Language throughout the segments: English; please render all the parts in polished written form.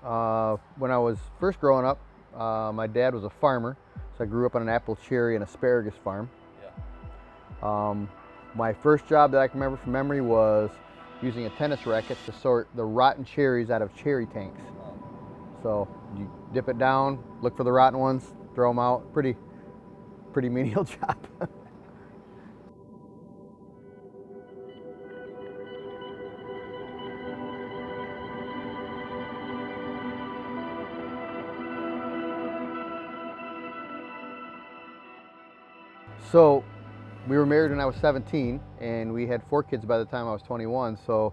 When I was first growing up, my dad was a farmer, so I grew up on an apple, cherry, and asparagus farm. Yeah. My first job that I can remember from memory was using a tennis racket to sort the rotten cherries out of cherry tanks. So you dip it down, look for the rotten ones, throw them out. Pretty menial job. So we were married when I was 17, and we had 4 kids by the time I was 21. So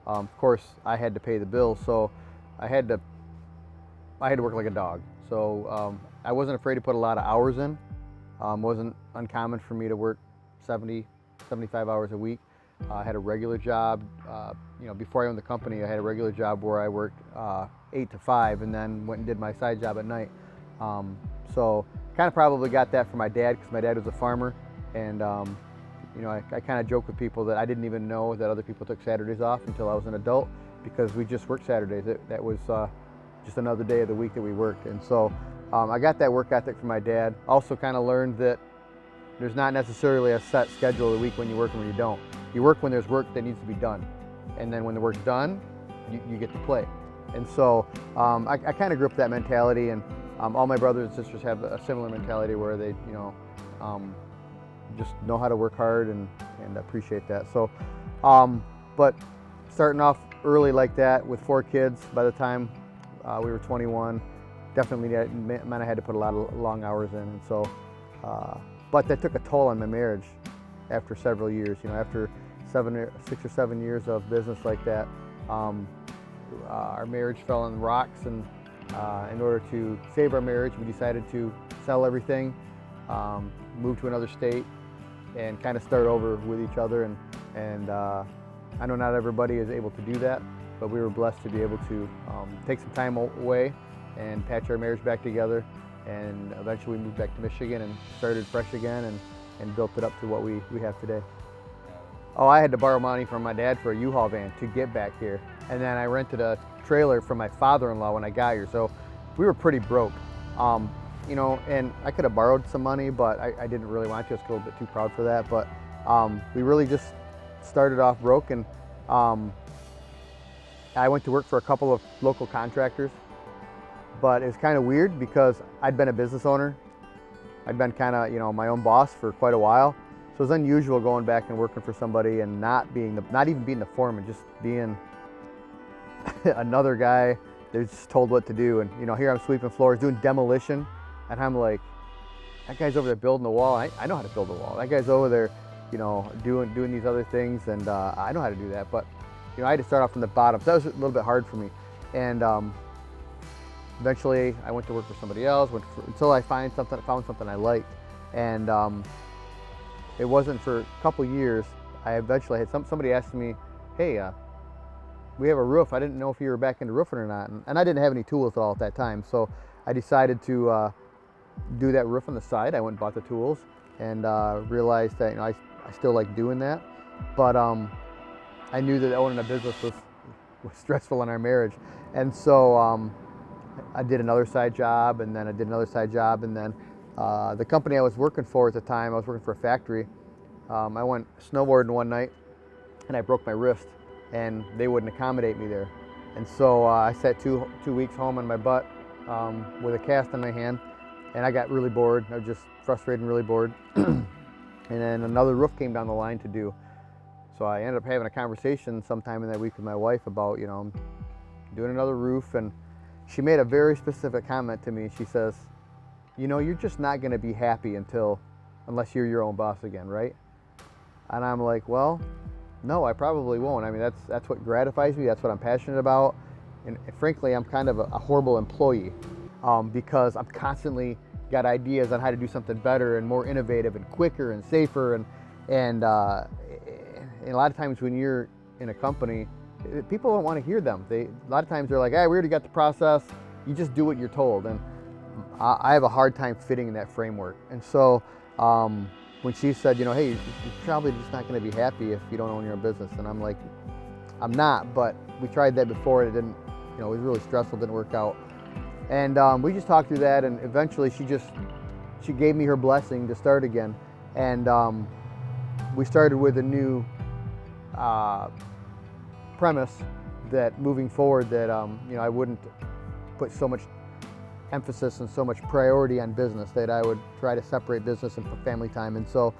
of course I had to pay the bills. So I had to work like a dog. So I wasn't afraid to put a lot of hours in. Wasn't uncommon for me to work 70, 75 hours a week. I had a regular job. Before I owned the company, I had a regular job where I worked 8 to 5, and then went and did my side job at night. So kind of probably got that from my dad, because my dad was a farmer, and I kind of joke with people that I didn't even know that other people took Saturdays off until I was an adult, because we just worked Saturdays. That was just another day of the week that we worked. And so I got that work ethic from my dad. Also kind of learned that there's not necessarily a set schedule of the week when you work and when you don't. You work when there's work that needs to be done, and then when the work's done, you get to play. And so I kind of grew up with that mentality, and all my brothers and sisters have a similar mentality where they just know how to work hard and appreciate that. So but starting off early like that with 4 kids, by the time we were 21, definitely meant I had to put a lot of long hours in. And so but that took a toll on my marriage after several years. After 6 or 7 years of business like that, our marriage fell on the rocks, and in order to save our marriage, we decided to sell everything, move to another state, and kind of start over with each other. And I know not everybody is able to do that, but we were blessed to be able to take some time away and patch our marriage back together. And eventually we moved back to Michigan and started fresh again, and built it up to what we have today. Oh, I had to borrow money from my dad for a U-Haul van to get back here. And then I rented a trailer from my father-in-law when I got here. So we were pretty broke. And I could have borrowed some money, but I didn't really want to. I was a little bit too proud for that. But we really just started off broke, and I went to work for a couple of local contractors. But it was kind of weird because I'd been a business owner. I'd been kind of, my own boss for quite a while. So it was unusual going back and working for somebody and not even being the foreman, just being another guy that's just told what to do. And here I'm sweeping floors, doing demolition, and I'm like, that guy's over there building a wall. I know how to build a wall. That guy's over there, doing these other things, and I know how to do that. But I had to start off from the bottom, so that was a little bit hard for me. And eventually, I went to work for somebody else until I found something I liked. And it wasn't for a couple years. I eventually had somebody asked me, "Hey, we have a roof. I didn't know if you were back into roofing or not." And I didn't have any tools at all at that time, so I decided to do that roof on the side. I went and bought the tools, and realized that I still like doing that, but I knew that owning a business was stressful in our marriage, and so I did another side job, and then I did another side job, and then the company I was working for at the time, I was working for a factory. I went snowboarding one night, and I broke my wrist, and they wouldn't accommodate me there. And so I sat two weeks home on my butt with a cast on my hand, and I got really bored. I was just frustrated and really bored. And then another roof came down the line to do. So I ended up having a conversation sometime in that week with my wife about, doing another roof. And she made a very specific comment to me. She says, you're just not going to be happy unless you're your own boss again, right? And I'm like, well, no, I probably won't. I mean, that's what gratifies me. That's what I'm passionate about. And frankly, I'm kind of a horrible employee because I'm constantly got ideas on how to do something better and more innovative and quicker and safer. And a lot of times when you're in a company, people don't want to hear them. A lot of times they're like, hey, we already got the process. You just do what you're told. And I have a hard time fitting in that framework. And so when she said, hey, you're probably just not going to be happy if you don't own your own business. And I'm like, I'm not, but we tried that before and it you know, it was really stressful, didn't work out. And we just talked through that, and eventually she gave me her blessing to start again. And we started with a new premise that moving forward that you know, I wouldn't put so much emphasis and so much priority on business, that I would try to separate business and family time. And so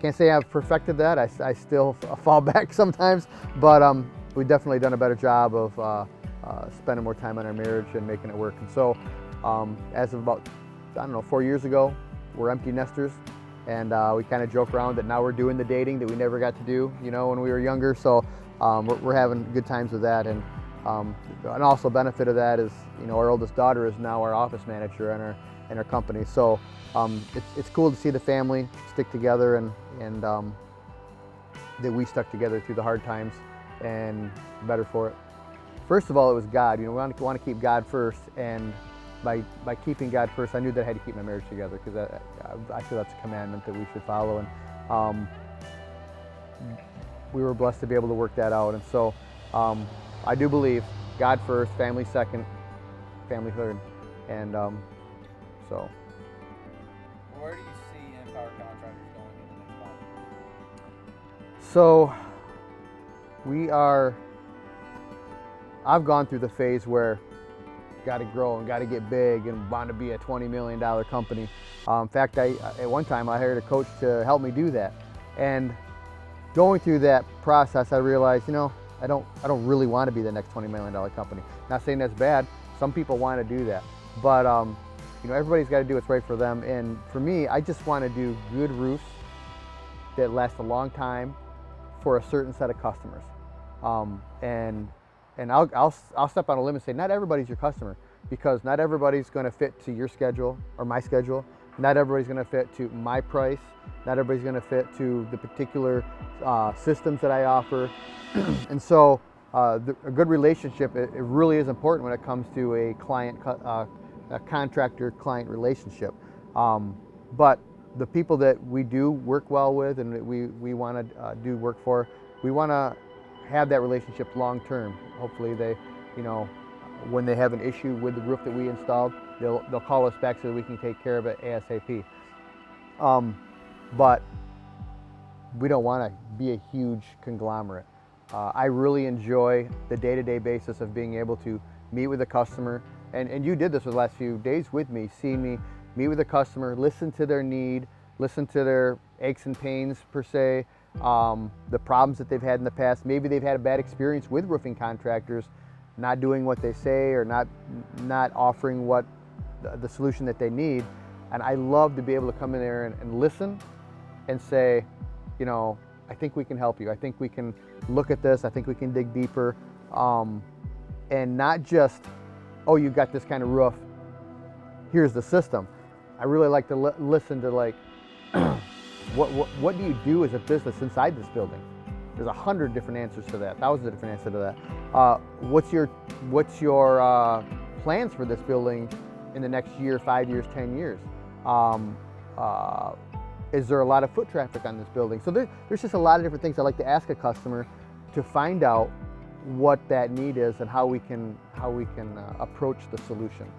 can't say I've perfected that. I still fall back sometimes, but we've definitely done a better job of spending more time on our marriage and making it work. And so as of about, I don't know, 4 years ago, we're empty nesters, and we kind of joke around that now we're doing the dating that we never got to do, you know, when we were younger. So we're having good times with that. And also benefit of that is, you know, our oldest daughter is now our office manager in our company. So it's cool to see the family stick together, and that we stuck together through the hard times and better for it. First of all, it was God. You know, we want to keep God first, and by keeping God first, I knew that I had to keep my marriage together, because I feel that's a commandment that we should follow. And we were blessed to be able to work that out. And so I do believe God first, family second, family third. And so. Where do you see Empower Contractors going in the next 5 years? So I've gone through the phase where got to grow and got to get big and want to be a $20 million company. In fact, at one time I hired a coach to help me do that. And going through that process, I realized, you know, I don't really want to be the next $20 million company. Not saying that's bad. Some people want to do that, but you know, everybody's got to do what's right for them. And for me, I just want to do good roofs that last a long time for a certain set of customers. And I'll step on a limb and say not everybody's your customer, because not everybody's going to fit to your schedule or my schedule. Not everybody's going to fit to my price. Not everybody's going to fit to the particular systems that I offer. And so a good relationship, it really is important when it comes to a contractor-client relationship. But the people that we do work well with and that we want to do work for, we want to have that relationship long term. Hopefully they, you know, when they have an issue with the roof that we installed, they'll call us back so that we can take care of it ASAP. But we don't want to be a huge conglomerate. I really enjoy the day-to-day basis of being able to meet with a customer, and you did this for the last few days with me, seeing me meet with a customer, listen to their need, listen to their aches and pains per se, the problems that they've had in the past. Maybe they've had a bad experience with roofing contractors, not doing what they say or not offering what the solution that they need. And I love to be able to come in there and listen and say, you know, I think we can help you. I think we can look at this. I think we can dig deeper. And not just, oh, you got this kind of roof, here's the system. I really like to listen to, like, what do you do as a business inside this building? There's 100 different answers to that, thousands of different answers to that. What's your plans for this building in the next year, 5 years, 10 years? Is there a lot of foot traffic on this building? So there's just a lot of different things I like to ask a customer to find out what that need is and how we can approach the solution.